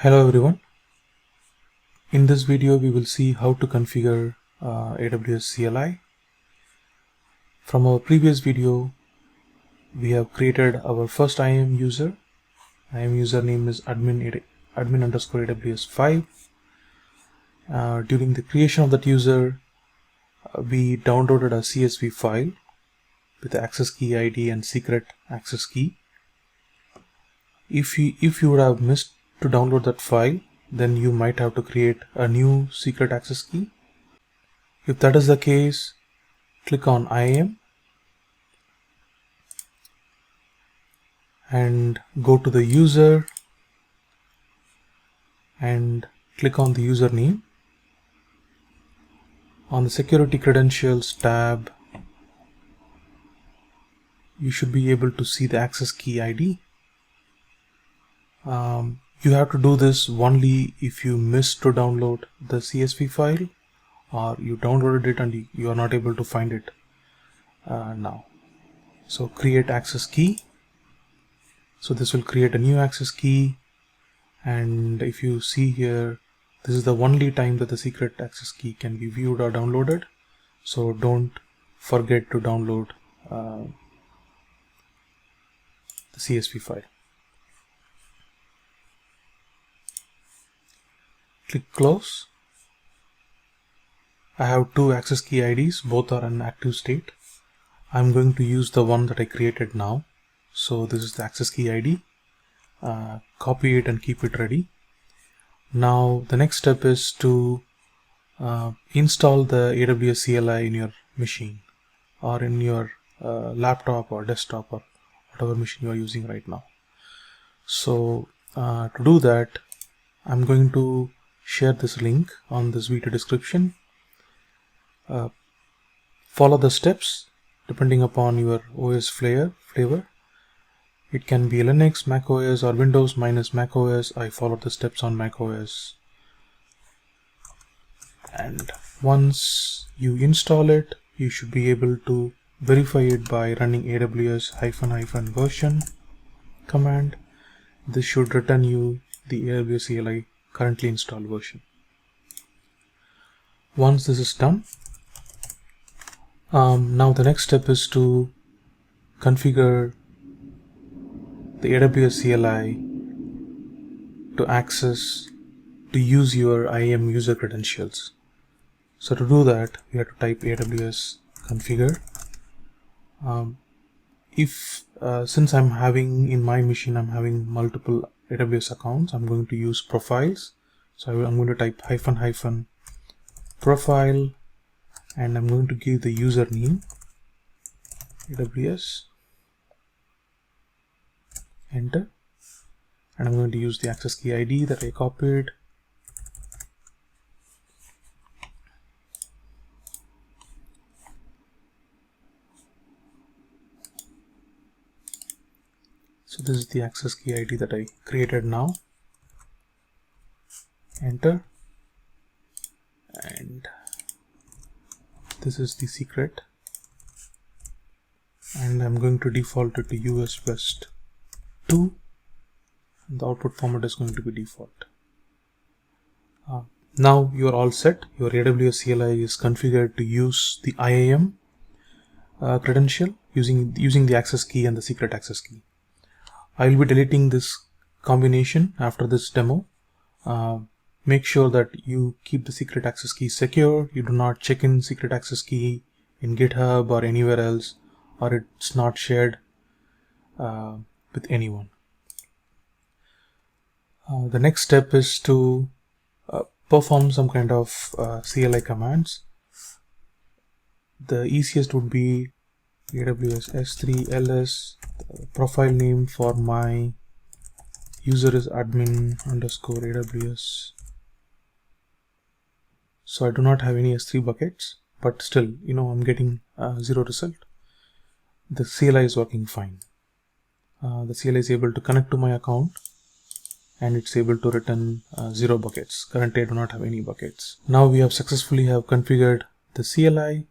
Hello everyone. In this video we will see how to configure AWS CLI. From our previous video we have created our first IAM user. IAM username is admin underscore AWS 5. During the creation of that user we downloaded a CSV file with the access key ID and secret access key. If you would have missed to download that file, then you might have to create a new secret access key. If that is the case, click on IAM and go to the user and click on the username. On the security credentials tab, you should be able to see the access key ID. You have to do this only if you missed to download the CSV file or you downloaded it and you are not able to find it now. So create access key. So this will create a new access key, and if you see here, this is the only time that the secret access key can be viewed or downloaded. So don't forget to download the CSV file. Click close. I have two access key IDs, both are in active state. I'm going to use the one that I created now. So this is the access key ID. Copy it and keep it ready. Now the next step is to install the AWS CLI in your machine or in your laptop or desktop or whatever machine you are using right now. So to do that, I'm going to share this link on this video description. Follow the steps depending upon your OS flavor. It can be Linux, Mac OS, or Windows minus Mac OS. I followed the steps on Mac OS. And once you install it, you should be able to verify it by running AWS -- version command. This should return you the AWS CLI currently installed version. Once this is done, now the next step is to configure the AWS CLI to use your IAM user credentials. So to do that, we have to type AWS configure. Since I'm having in my machine, I'm having multiple AWS accounts, I'm going to use profiles. So I'm going to type -- profile, and I'm going to give the username AWS, enter, and I'm going to use the access key ID that I copied. So this is the access key ID that I created now. Enter, and this is the secret, and I'm going to default it to US West 2. The output format is going to be default. Now you are all set. Your AWS CLI is configured to use the IAM credential using the access key and the secret access key. I will be deleting this combination after this demo. Make sure that you keep the secret access key secure. You do not check in secret access key in GitHub or anywhere else, or it's not shared with anyone. The next step is to perform some kind of CLI commands. The easiest would be AWS S3 ls. The profile name for my user is admin underscore AWS. So I do not have any S3 buckets, but still, I'm getting 0 result. The CLI is working fine. The CLI is able to connect to my account, and it's able to return 0 buckets. Currently I do not have any buckets. Now we have successfully configured the CLI.